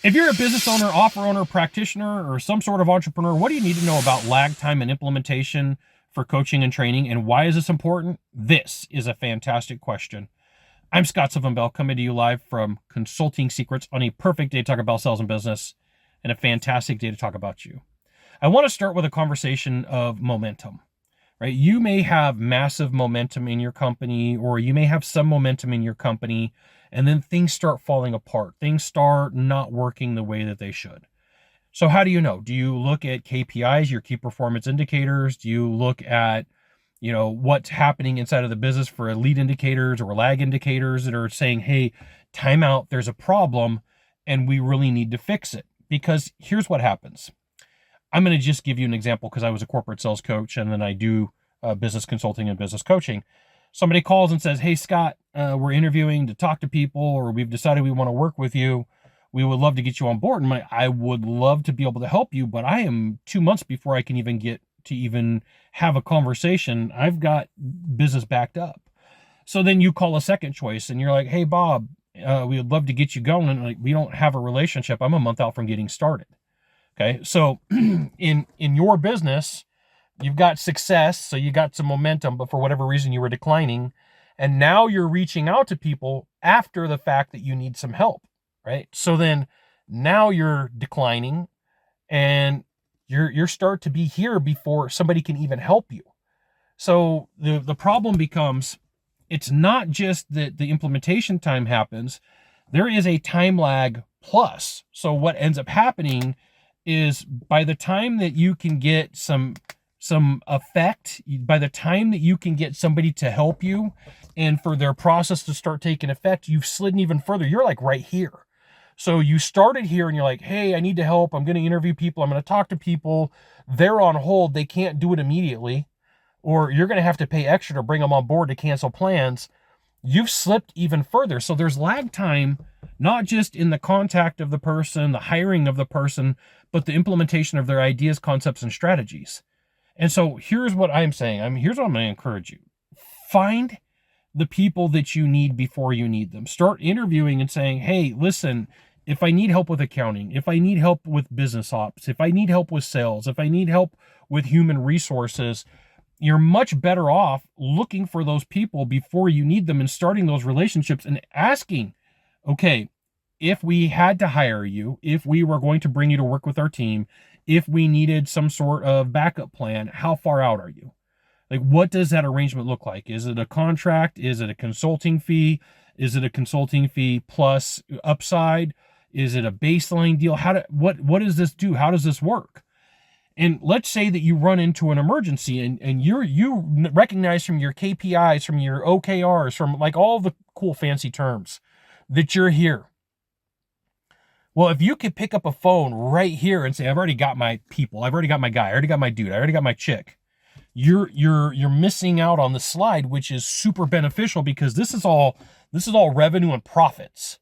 If you're a business owner, offer owner, practitioner, or some sort of entrepreneur, what do you need to know about lag time and implementation for coaching and training? And why is this important? This is a fantastic question. I'm Scott Sylvan coming to you live from Consulting Secrets on a perfect day to talk about sales and business and a fantastic day to talk about you. I want to start with a conversation of momentum, right? You may have massive momentum in your company, or you may have some momentum in your company, and then things start falling apart. Things start not working the way that they should. So how do you know? Do you look at KPIs, your key performance indicators? Do you look at, what's happening inside of the business for lead indicators or lag indicators that are saying, hey, time out, there's a problem and we really need to fix it? Because here's what happens. I'm going to just give you an example because I was a corporate sales coach and then I do business consulting and business coaching. Somebody calls and says, hey, Scott, we're interviewing to talk to people, or we've decided we want to work with you. We would love to get you on board. And I would love to be able to help you, but I am 2 months before I can even get to even have a conversation. I've got business backed up. So then you call a second choice and you're like, hey, Bob, we would love to get you going. And like, we don't have a relationship. I'm a month out from getting started. Okay. So in your business, you've got success, so you got some momentum, but for whatever reason you were declining. And now you're reaching out to people after the fact that you need some help, right? So then now you're declining and you're start to be here before somebody can even help you. So the problem becomes, it's not just that the implementation time happens, there is a time lag plus. So what ends up happening is by the time that you can get some effect, by the time that you can get somebody to help you and for their process to start taking effect, you've slidden even further. You're like right here. So you started here and you're like, hey, I need to help. I'm going to interview people. I'm going to talk to people. They're on hold. They can't do it immediately. Or you're going to have to pay extra to bring them on board to cancel plans. You've slipped even further. So there's lag time, not just in the contact of the person, the hiring of the person, but the implementation of their ideas, concepts, and strategies. And so here's what I'm saying. Here's what I'm going to encourage you. Find the people that you need before you need them. Start interviewing and saying, hey, listen, if I need help with accounting, if I need help with business ops, if I need help with sales, if I need help with human resources, you're much better off looking for those people before you need them and starting those relationships and asking, okay, if we had to hire you, if we were going to bring you to work with our team, if we needed some sort of backup plan, how far out are you? Like, what does that arrangement look like? Is it a contract? Is it a consulting fee? Is it a consulting fee plus upside? Is it a baseline deal? What does this do? How does this work? And let's say that you run into an emergency and you recognize from your KPIs, from your OKRs, from like all the cool fancy terms that you're here. Well, if you could pick up a phone right here and say, I've already got my people, I've already got my guy, I already got my dude, I already got my chick, you're missing out on the slide, which is super beneficial because this is all revenue and profits.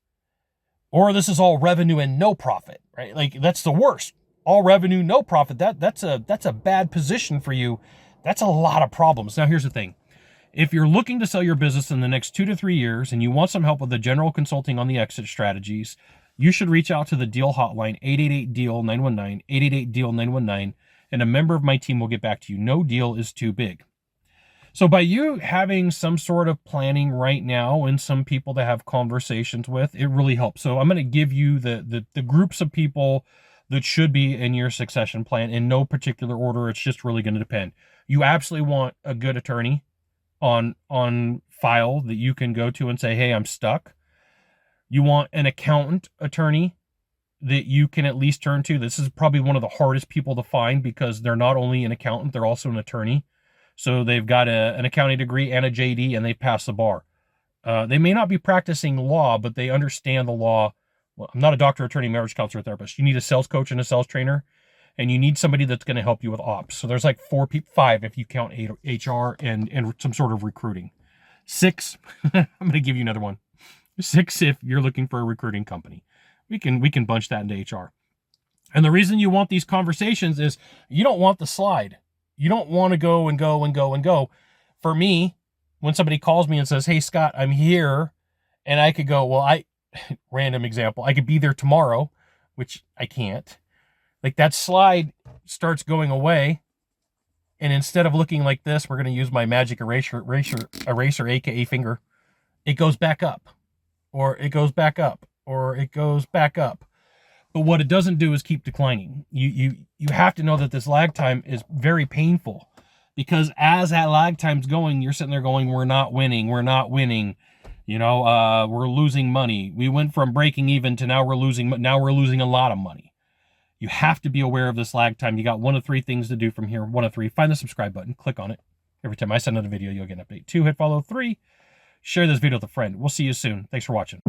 Or this is all revenue and no profit, right? Like that's the worst. All revenue, no profit. That's a bad position for you. That's a lot of problems. Now here's the thing. If you're looking to sell your business in the next 2 to 3 years and you want some help with the general consulting on the exit strategies, you should reach out to the deal hotline, 888-DEAL-919, 888-DEAL-919, and a member of my team will get back to you. No deal is too big. So by you having some sort of planning right now and some people to have conversations with, it really helps. So I'm going to give you the groups of people that should be in your succession plan in no particular order. It's just really going to depend. You absolutely want a good attorney on file that you can go to and say, hey, I'm stuck. You want an accountant attorney that you can at least turn to. This is probably one of the hardest people to find because they're not only an accountant, they're also an attorney. So they've got an accounting degree and a JD and they pass the bar. They may not be practicing law, but they understand the law. Well, I'm not a doctor, attorney, marriage counselor, therapist. You need a sales coach and a sales trainer, and you need somebody that's going to help you with ops. So there's like 5 if you count HR and some sort of recruiting. 6, I'm going to give you another one. 6 if you're looking for a recruiting company. We can bunch that into HR. And the reason you want these conversations is you don't want the slide. You don't want to go and go and go and go. For me, when somebody calls me and says, hey, Scott, I'm here, and I could go, well, random example, I could be there tomorrow, which I can't. Like that slide starts going away. And instead of looking like this, we're going to use my magic eraser, AKA finger. It goes back up, or it goes back up, or it goes back up. But what it doesn't do is keep declining. You have to know that this lag time is very painful, because as that lag time's going, you're sitting there going, we're not winning. You know, we're losing money. We went from breaking even to now we're losing a lot of money. You have to be aware of this lag time. You got one of three things to do from here. One of three, find the subscribe button, click on it. Every time I send out a video, you'll get an update. 2, hit follow. 3, share this video with a friend. We'll see you soon. Thanks for watching.